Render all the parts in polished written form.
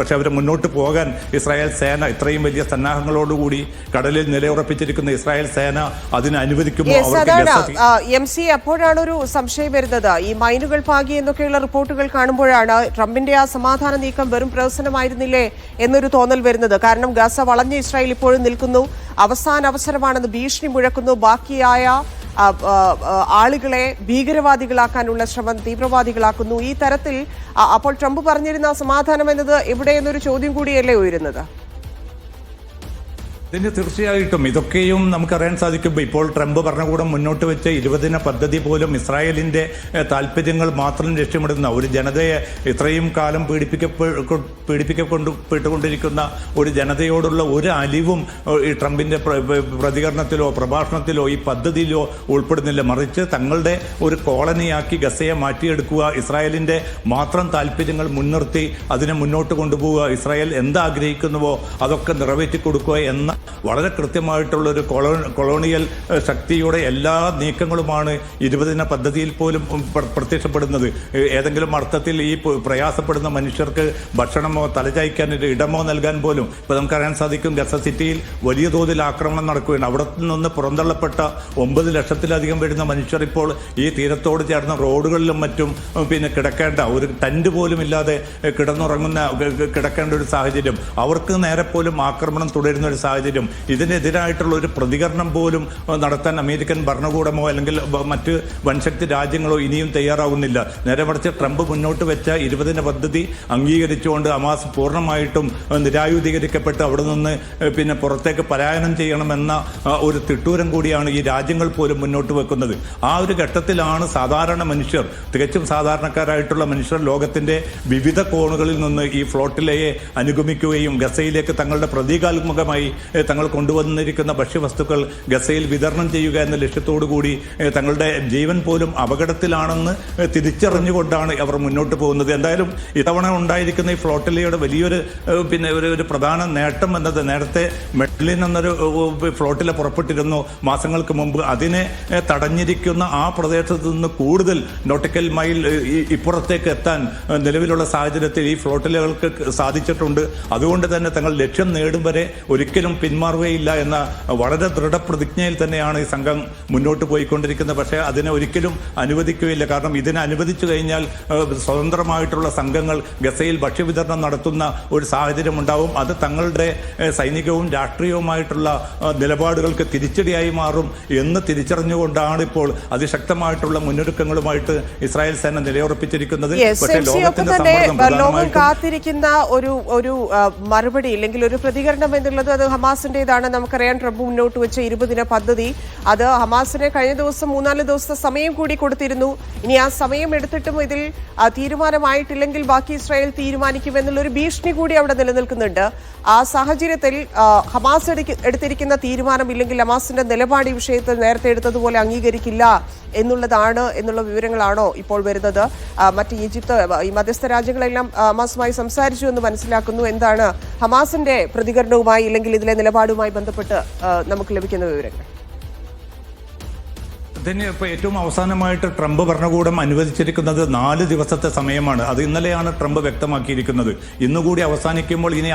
പക്ഷെ അവർ മുന്നോട്ട് പോകാൻ ഇസ്രായേൽ സേന ഇത്രയും വലിയ സന്നാഹങ്ങളോടുകൂടി കടലിൽ നിലയുറപ്പിച്ചിരിക്കുന്ന ഇസ്രായേൽ സേന അതിന് അനുവദിക്കുമോ? അപ്പോഴാണ് ഒരു സംശയം വരുന്നത്. ഈ മൈനുകൾ പാകി എന്നൊക്കെയുള്ള റിപ്പോർട്ടുകൾ കാണുമ്പോഴാണ് ട്രംപിന്റെ ആ സമാധാന നീക്കം വെറും പ്രഹസനമായിരുന്നില്ലേ എന്നൊരു തോന്നൽ വരുന്നത്. കാരണം ഗസ വളഞ്ഞ ഇസ്രായേൽ ഇപ്പോഴും നിൽക്കുന്നു, അവസാന അവസരമാണെന്ന് ഭീഷണി മുഴക്കുന്നു, ബാക്കിയായ ആളുകളെ ഭീകരവാദികളാക്കാനുള്ള ശ്രമം തീവ്രവാദികളാക്കുന്നു. ഈ തരത്തിൽ അപ്പോൾ ട്രംപ് പറഞ്ഞിരുന്ന സമാധാനം എന്നത് എവിടെയെന്നൊരു ചോദ്യം കൂടിയല്ലേ ഉയരുന്നത്? ഇതിന് തീർച്ചയായിട്ടും ഇതൊക്കെയും നമുക്കറിയാൻ സാധിക്കുമ്പോൾ ഇപ്പോൾ ട്രംപ് ഭരണകൂടം മുന്നോട്ട് വെച്ച 20 ദിന പദ്ധതി പോലും ഇസ്രായേലിന്റെ താല്പര്യങ്ങൾ മാത്രം ലക്ഷ്യമിടുന്ന ഒരു ജനതയെ ഇത്രയും കാലം പീഡിപ്പിക്കപ്പെട്ടുകൊണ്ടിരിക്കുന്ന ഒരു ജനതയോടുള്ള ഒരു അലിവും ഈ ട്രംപിന്റെ പ്രതികരണത്തിലോ പ്രഭാഷണത്തിലോ ഈ പദ്ധതിയിലോ ഉൾപ്പെടുന്നില്ല. മറിച്ച് തങ്ങളുടെ ഒരു കോളനിയാക്കി ഗസയെ മാറ്റിയെടുക്കുക, ഇസ്രായേലിന്റെ മാത്രം താല്പര്യങ്ങൾ മുൻനിർത്തി അതിനെ മുന്നോട്ട് കൊണ്ടുപോവുക, ഇസ്രായേൽ എന്താഗ്രഹിക്കുന്നുവോ അതൊക്കെ നിറവേറ്റി കൊടുക്കുക എന്ന വളരെ കൃത്യമായിട്ടുള്ള ഒരു കൊളോണിയൽ ശക്തിയുടെ എല്ലാ നീക്കങ്ങളുമാണ് 20 ദിന പദ്ധതിയിൽ പോലും പ്രത്യക്ഷപ്പെടുന്നത്. ഏതെങ്കിലും അർത്ഥത്തിൽ ഈ പ്രയാസപ്പെടുന്ന മനുഷ്യർക്ക് ഭക്ഷണമോ തലചായ്ക്കാൻ ഒരു ഇടമോ നൽകാൻ പോലും ഇപ്പൊ നമുക്കറിയാൻ സാധിക്കും. ഗസ സിറ്റിയിൽ വലിയ തോതിൽ ആക്രമണം നടക്കുകയാണ്. അവിടെ നിന്ന് പുറന്തള്ളപ്പെട്ട 9 ലക്ഷത്തിലധികം വരുന്ന മനുഷ്യർ ഇപ്പോൾ ഈ തീരത്തോട് ചേർന്ന റോഡുകളിലും മറ്റും പിന്നെ കിടക്കേണ്ട ഒരു ടെന്റ് പോലും ഇല്ലാതെ കിടക്കേണ്ട ഒരു സാഹചര്യം, അവർക്ക് നേരെ പോലും ആക്രമണം തുടരുന്ന ഒരു സാഹചര്യം. ഇതിനെതിരായിട്ടുള്ള ഒരു പ്രതികരണം പോലും നടത്താൻ അമേരിക്കൻ ഭരണകൂടമോ അല്ലെങ്കിൽ മറ്റ് വൻശക്തി രാജ്യങ്ങളോ ഇനിയും തയ്യാറാവുന്നില്ല. നേരെ മറിച്ച് ട്രംപ് മുന്നോട്ട് വെച്ച 20 ദിന പദ്ധതി അംഗീകരിച്ചുകൊണ്ട് ഹമാസ് പൂർണ്ണമായിട്ടും നിരായുധീകരിക്കപ്പെട്ട് അവിടെ നിന്ന് പിന്നെ പുറത്തേക്ക് പലായനം ചെയ്യണമെന്ന ഒരു തിട്ടൂരം കൂടിയാണ് ഈ രാജ്യങ്ങൾ പോലും മുന്നോട്ട് വെക്കുന്നത്. ആ ഒരു ഘട്ടത്തിലാണ് സാധാരണ മനുഷ്യർ, തികച്ചും സാധാരണക്കാരായിട്ടുള്ള മനുഷ്യർ ലോകത്തിന്റെ വിവിധ കോണുകളിൽ നിന്ന് ഈ ഫ്ലോട്ടിലയെ അനുഗമിക്കുകയും ഗസയിലേക്ക് തങ്ങളുടെ പ്രതീകാത്മകമായി തങ്ങൾ കൊണ്ടുവന്നിരിക്കുന്ന ഭക്ഷ്യവസ്തുക്കൾ ഗസയിൽ വിതരണം ചെയ്യുക എന്ന ലക്ഷ്യത്തോടുകൂടി തങ്ങളുടെ ജീവൻ പോലും അപകടത്തിലാണെന്ന് തിരിച്ചറിഞ്ഞുകൊണ്ടാണ് അവർ മുന്നോട്ട് പോകുന്നത്. എന്തായാലും ഇത്തവണ ഉണ്ടായിരിക്കുന്ന ഈ ഫ്ലോട്ടിലയുടെ വലിയൊരു ഒരു പ്രധാന നേട്ടം എന്നത്, നേരത്തെ മെഡ്ലിൻ എന്നൊരു ഫ്ലോട്ടില പുറപ്പെട്ടിരുന്നു മാസങ്ങൾക്ക് മുമ്പ്. അതിനെ തടഞ്ഞിരിക്കുന്ന ആ പ്രദേശത്ത് നിന്ന് കൂടുതൽ നോട്ടിക്കൽ മൈൽ ഇപ്പുറത്തേക്ക് എത്താൻ നിലവിലുള്ള സാഹചര്യത്തിൽ ഈ ഫ്ലോട്ടിലകൾക്ക് സാധിച്ചിട്ടുണ്ട്. അതുകൊണ്ട് തന്നെ തങ്ങൾ ലക്ഷ്യം നേടും വരെ ഒരിക്കലും പിന്മാറുകയില്ല എന്ന വളരെ ദൃഢപ്രതിജ്ഞയിൽ തന്നെയാണ് ഈ സംഘം മുന്നോട്ട് പോയിക്കൊണ്ടിരിക്കുന്നത്. പക്ഷേ അതിനെ ഒരിക്കലും അനുവദിക്കുകയില്ല. കാരണം ഇതിനെ അനുവദിച്ചു കഴിഞ്ഞാൽ സ്വതന്ത്രമായിട്ടുള്ള സംഘങ്ങൾ ഗസയിൽ ഭക്ഷ്യവിതരണം നടത്തുന്ന ഒരു സാഹചര്യം ഉണ്ടാവും. അത് തങ്ങളുടെ സൈനികവും രാഷ്ട്രീയവുമായിട്ടുള്ള നിലപാടുകൾക്ക് തിരിച്ചടിയായി മാറും എന്ന് തിരിച്ചറിഞ്ഞുകൊണ്ടാണ് ഇപ്പോൾ അതിശക്തമായിട്ടുള്ള മുന്നൊരുക്കങ്ങളുമായിട്ട് ഇസ്രായേൽ സേന നിലയുറപ്പിച്ചിരിക്കുന്നത്. പക്ഷേ ലോകം കാത്തിരിക്കുന്ന ഒരു മറുപടി അല്ലെങ്കിൽ ഒരു പ്രതികരണം എന്നുള്ളത് അത് ഹമാസിന്റേതാണ്. നമുക്കറിയാം ട്രംപ് മുന്നോട്ട് വെച്ച 20 ദിന പദ്ധതി, അത് ഹമാസിന് കഴിഞ്ഞ ദിവസം 3-4 ദിവസത്തെ സമയം കൂടി കൊടുത്തിരുന്നു. ഇനി ആ സമയം എടുത്തിട്ടും ഇതിൽ തീരുമാനമായിട്ടില്ലെങ്കിൽ ബാക്കി ഇസ്രായേൽ തീരുമാനിക്കുമെന്നുള്ളൊരു ഭീഷണി കൂടി അവിടെ നിലനിൽക്കുന്നുണ്ട്. ആ സാഹചര്യത്തിൽ ഹമാസ് എടുത്തിരിക്കുന്ന തീരുമാനം ഇല്ലെങ്കിൽ ഹമാസിന്റെ നിലപാട് ഈ വിഷയത്തിൽ നേരത്തെ എടുത്തതുപോലെ അംഗീകരിക്കില്ല എന്നുള്ള വിവരങ്ങളാണോ ഇപ്പോൾ വരുന്നത്? മറ്റ് ഈജിപ്ത്, ഈ മധ്യസ്ഥ രാജ്യങ്ങളെല്ലാം ഹമാസുമായി സംസാരിച്ചു എന്ന് മനസ്സിലാക്കുന്നു. എന്താണ് ഹമാസിന്റെ പ്രതികരണവുമായി അല്ലെങ്കിൽ ഇതിലെ നിലപാടുമായി ബന്ധപ്പെട്ട് നമുക്ക് ലഭിക്കുന്ന വിവരങ്ങൾ? ഇതിന് ഇപ്പോൾ ഏറ്റവും അവസാനമായിട്ട് ട്രംപ് ഭരണകൂടം അനുവദിച്ചിരിക്കുന്നത് 4 ദിവസത്തെ സമയമാണ്. അത് ഇന്നലെയാണ് ട്രംപ് വ്യക്തമാക്കിയിരിക്കുന്നത്. ഇന്നുകൂടി അവസാനിക്കുമ്പോൾ ഇനി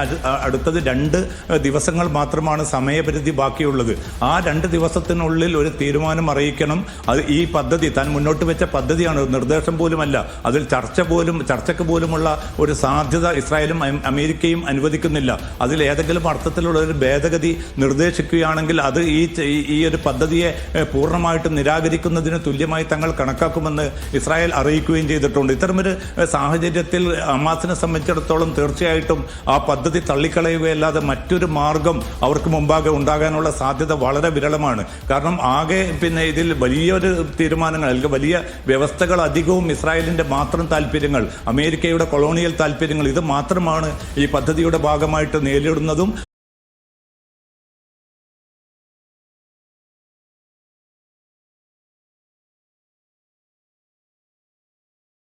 അടുത്തത് 2 ദിവസങ്ങൾ മാത്രമാണ് സമയപരിധി ബാക്കിയുള്ളത്. ആ 2 ദിവസത്തിനുള്ളിൽ ഒരു തീരുമാനം അറിയിക്കണം. അത് ഈ പദ്ധതി താൻ മുന്നോട്ട് വെച്ച പദ്ധതിയാണ്, നിർദ്ദേശം പോലുമല്ല. അതിൽ ചർച്ചയ്ക്ക് പോലുമുള്ള ഒരു സാധ്യത ഇസ്രായേലും അമേരിക്കയും അനുവദിക്കുന്നില്ല. അതിൽ ഏതെങ്കിലും അർത്ഥത്തിലുള്ള ഒരു ഭേദഗതി നിർദ്ദേശിക്കുകയാണെങ്കിൽ അത് ഈ ഒരു പദ്ധതിയെ പൂർണ്ണമായിട്ടും നിരാകരിക്കുന്നതിന് തുല്യമായി തങ്ങൾ കണക്കാക്കുമെന്ന് ഇസ്രായേൽ അറിയിക്കുകയും ചെയ്തിട്ടുണ്ട്. ഇത്തരമൊരു സാഹചര്യത്തിൽ ഹമാസിനെ സംബന്ധിച്ചിടത്തോളം തീർച്ചയായിട്ടും ആ പദ്ധതി തള്ളിക്കളയുകയല്ലാതെ മറ്റൊരു മാർഗം അവർക്ക് മുമ്പാകെ ഉണ്ടാകാനുള്ള സാധ്യത വളരെ വിരളമാണ്. കാരണം ആകെ ഇതിൽ വലിയൊരു തീരുമാനങ്ങൾ അല്ലെങ്കിൽ വലിയ വ്യവസ്ഥകൾ അധികവും ഇസ്രായേലിന്റെ മാത്രം താല്പര്യങ്ങൾ, അമേരിക്കയുടെ കൊളോണിയൽ താല്പര്യങ്ങൾ, ഇത് മാത്രമാണ് ഈ പദ്ധതിയുടെ ഭാഗമായിട്ട് നേരിടുന്നതും